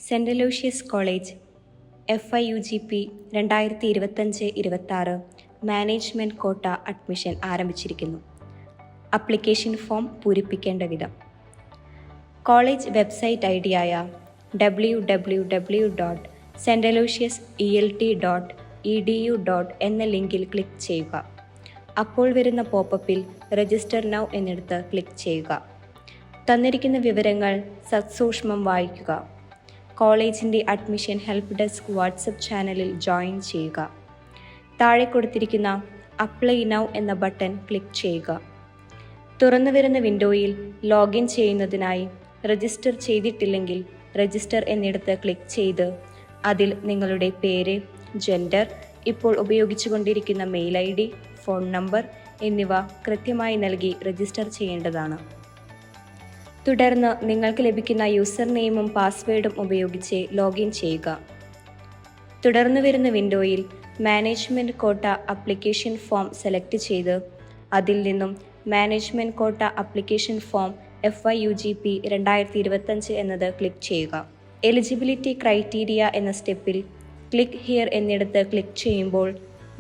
Saint Aloysius college FIUGP 2025-26 management quota admission ആരംഭിച്ചിരിക്കുന്നു. Application form പൂരിപ്പിക്കേണ്ട വിധം. കോളേജ് വെബ്സൈറ്റ് ഐഡിയായ www.staloysiuselt.edu. എന്ന ലിങ്കിൽ ക്ലിക്ക് ചെയ്യുക. അപ്പോൾ വരുന്ന പോപ്പപ്പിൽ രജിസ്റ്റർ നൗ എന്നിടത്ത് ക്ലിക്ക് ചെയ്യുക. തന്നിരിക്കുന്ന വിവരങ്ങൾ സസൂക്ഷ്മം വായിക്കുക. കോളേജിൻ്റെ അഡ്മിഷൻ ഹെൽപ്പ് ഡെസ്ക് വാട്സപ്പ് ചാനലിൽ ജോയിൻ ചെയ്യുക. താഴെ കൊടുത്തിരിക്കുന്ന അപ്ലൈ നൗ എന്ന ബട്ടൺ ക്ലിക്ക് ചെയ്യുക. തുറന്നു വരുന്ന വിൻഡോയിൽ ലോഗിൻ ചെയ്യുന്നതിനായി രജിസ്റ്റർ ചെയ്തിട്ടില്ലെങ്കിൽ രജിസ്റ്റർ എന്നിടത്ത് ക്ലിക്ക് ചെയ്ത് അതിൽ നിങ്ങളുടെ പേര്, ജെൻഡർ, ഇപ്പോൾ ഉപയോഗിച്ചുകൊണ്ടിരിക്കുന്ന മെയിൽ ID, ഫോൺ നമ്പർ എന്നിവ കൃത്യമായി നൽകി രജിസ്റ്റർ ചെയ്യേണ്ടതാണ്. തുടർന്ന് നിങ്ങൾക്ക് ലഭിക്കുന്ന യൂസർ നെയിമും പാസ്വേഡും ഉപയോഗിച്ച് ലോഗിൻ ചെയ്യുക. തുടർന്ന് വരുന്ന വിൻഡോയിൽ management quota application form select ചെയ്ത് അതിൽ നിന്നും management quota application form FIUGP 2025 എന്നത് ക്ലിക്ക് ചെയ്യുക. എലിജിബിലിറ്റി ക്രൈറ്റീരിയ എന്ന സ്റ്റെപ്പിൽ ക്ലിക്ക് ഹിയർ എന്നിടത്ത് ക്ലിക്ക് ചെയ്യുമ്പോൾ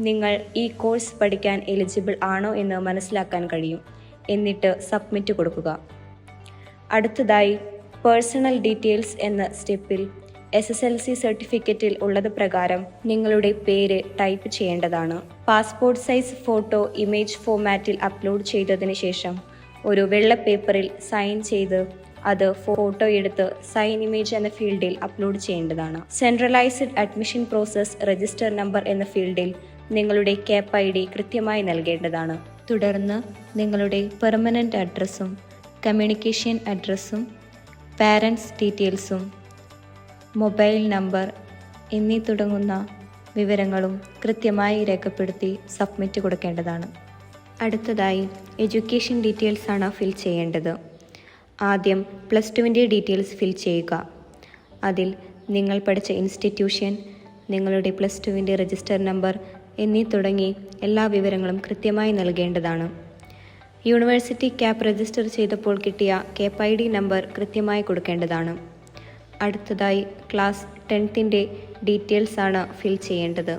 നിങ്ങൾ ഈ കോഴ്സ് പഠിക്കാൻ എലിജിബിൾ ആണോ എന്ന് മനസ്സിലാക്കാൻ കഴിയും. എന്നിട്ട് സബ്മിറ്റ് കൊടുക്കുക. അടുത്തതായി പേഴ്സണൽ ഡീറ്റെയിൽസ് എന്ന സ്റ്റെപ്പിൽ SSLC സർട്ടിഫിക്കറ്റിൽ ഉള്ളത് പ്രകാരം നിങ്ങളുടെ പേര് ടൈപ്പ് ചെയ്യേണ്ടതാണ്. പാസ്പോർട്ട് സൈസ് ഫോട്ടോ ഇമേജ് ഫോർമാറ്റിൽ അപ്ലോഡ് ചെയ്തതിന് ശേഷം ഒരു വെള്ള പേപ്പറിൽ സൈൻ ചെയ്ത് അത് ഫോട്ടോ എടുത്ത് സൈൻ ഇമേജ് എന്ന ഫീൽഡിൽ അപ്ലോഡ് ചെയ്യേണ്ടതാണ്. Centralised admission process register number എന്ന ഫീൽഡിൽ നിങ്ങളുടെ CAP ID കൃത്യമായി നൽകേണ്ടതാണ്. തുടർന്ന് നിങ്ങളുടെ പെർമനൻ്റ് അഡ്രസ്സും കമ്മ്യൂണിക്കേഷൻ അഡ്രസ്സും പാരൻസ് ഡീറ്റെയിൽസും മൊബൈൽ നമ്പർ എന്നീ തുടങ്ങുന്ന വിവരങ്ങളും കൃത്യമായി രേഖപ്പെടുത്തി സബ്മിറ്റ് കൊടുക്കേണ്ടതാണ്. അടുത്തതായി എഡ്യൂക്കേഷൻ ഡീറ്റെയിൽസ് ആണ് ഫിൽ ചെയ്യേണ്ടത്. ആദ്യം +2ൻ്റെ ഡീറ്റെയിൽസ് ഫിൽ ചെയ്യുക. അതിൽ നിങ്ങൾ പഠിച്ച ഇൻസ്റ്റിറ്റ്യൂഷൻ, നിങ്ങളുടെ +2ൻ്റെ രജിസ്റ്റർ നമ്പർ എന്നീ തുടങ്ങി എല്ലാ വിവരങ്ങളും കൃത്യമായി നൽകേണ്ടതാണ്. യൂണിവേഴ്സിറ്റി CAP രജിസ്റ്റർ ചെയ്തപ്പോൾ കിട്ടിയ CAP ID നമ്പർ കൃത്യമായി കൊടുക്കേണ്ടതാണ്. അടുത്തതായി ക്ലാസ് 10ൻ്റെ ഡീറ്റെയിൽസ് ആണ് ഫിൽ ചെയ്യേണ്ടത്.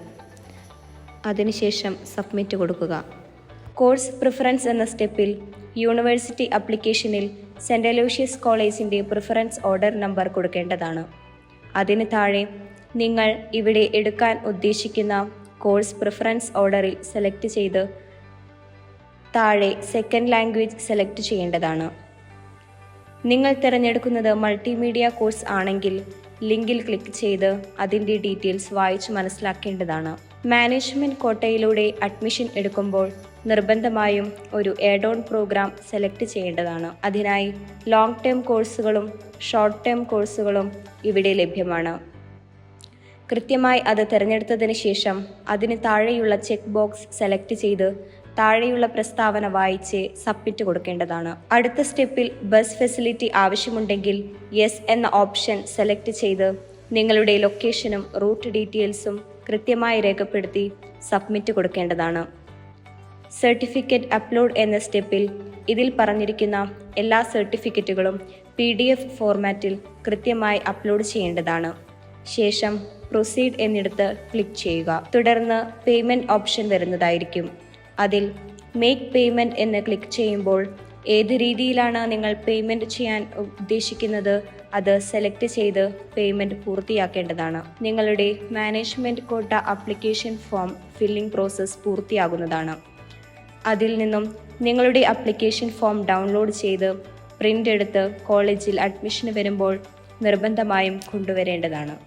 അതിനുശേഷം സബ്മിറ്റ് കൊടുക്കുക. കോഴ്സ് പ്രിഫറൻസ് എന്ന സ്റ്റെപ്പിൽ യൂണിവേഴ്സിറ്റി അപ്ലിക്കേഷനിൽ സെൻ്റ് അലോഷ്യസ് കോളേജിൻ്റെ പ്രിഫറൻസ് ഓർഡർ നമ്പർ കൊടുക്കേണ്ടതാണ്. അതിന് താഴെ നിങ്ങൾ ഇവിടെ എടുക്കാൻ ഉദ്ദേശിക്കുന്ന കോഴ്സ് പ്രിഫറൻസ് ഓർഡറിൽ സെലക്ട് ചെയ്ത് താഴെ സെക്കൻഡ് ലാംഗ്വേജ് സെലക്ട് ചെയ്യേണ്ടതാണ്. നിങ്ങൾ തിരഞ്ഞെടുക്കുന്നത് മൾട്ടിമീഡിയ കോഴ്സ് ആണെങ്കിൽ ലിങ്കിൽ ക്ലിക്ക് ചെയ്ത് അതിൻ്റെ ഡീറ്റെയിൽസ് വായിച്ച് മനസ്സിലാക്കേണ്ടതാണ്. മാനേജ്മെൻറ്റ് കോട്ടയിലൂടെ അഡ്മിഷൻ എടുക്കുമ്പോൾ നിർബന്ധമായും ഒരു ആഡ് ഓൺ പ്രോഗ്രാം സെലക്ട് ചെയ്യേണ്ടതാണ്. അതിനായി ലോങ് ടേം കോഴ്സുകളും ഷോർട്ട് ടേം കോഴ്സുകളും ഇവിടെ ലഭ്യമാണ്. കൃത്യമായി അത് തിരഞ്ഞെടുത്തതിന് ശേഷം അതിന് താഴെയുള്ള ചെക്ക് ബോക്സ് സെലക്ട് ചെയ്ത് താഴെയുള്ള പ്രസ്താവന വായിച്ച് സബ്മിറ്റ് കൊടുക്കേണ്ടതാണ്. അടുത്ത സ്റ്റെപ്പിൽ ബസ് ഫെസിലിറ്റി ആവശ്യമുണ്ടെങ്കിൽ യെസ് എന്ന ഓപ്ഷൻ സെലക്ട് ചെയ്ത് നിങ്ങളുടെ ലൊക്കേഷനും റൂട്ട് ഡീറ്റെയിൽസും കൃത്യമായി രേഖപ്പെടുത്തി സബ്മിറ്റ് കൊടുക്കേണ്ടതാണ്. സർട്ടിഫിക്കറ്റ് അപ്ലോഡ് എന്ന സ്റ്റെപ്പിൽ ഇതിൽ പറഞ്ഞിരിക്കുന്ന എല്ലാ സർട്ടിഫിക്കറ്റുകളും PDF ഫോർമാറ്റിൽ കൃത്യമായി അപ്ലോഡ് ചെയ്യേണ്ടതാണ്. ശേഷം പ്രൊസീഡ് എന്നിടത്ത് ക്ലിക്ക് ചെയ്യുക. തുടർന്ന് പേയ്മെൻറ്റ് ഓപ്ഷൻ വരുന്നതായിരിക്കും. അതിൽ മേക്ക് പേയ്മെൻറ്റ് എന്ന് ക്ലിക്ക് ചെയ്യുമ്പോൾ ഏത് രീതിയിലാണ് നിങ്ങൾ പേയ്മെൻറ്റ് ചെയ്യാൻ ഉദ്ദേശിക്കുന്നത് അത് സെലക്ട് ചെയ്ത് പേയ്മെൻറ്റ് പൂർത്തിയാക്കേണ്ടതാണ്. നിങ്ങളുടെ management quota application form filling process പൂർത്തിയാകുന്നതാണ്. അതിൽ നിന്നും നിങ്ങളുടെ അപ്ലിക്കേഷൻ ഫോം ഡൗൺലോഡ് ചെയ്ത് പ്രിൻ്റ് എടുത്ത് കോളേജിൽ അഡ്മിഷന് വരുമ്പോൾ നിർബന്ധമായും കൊണ്ടുവരേണ്ടതാണ്.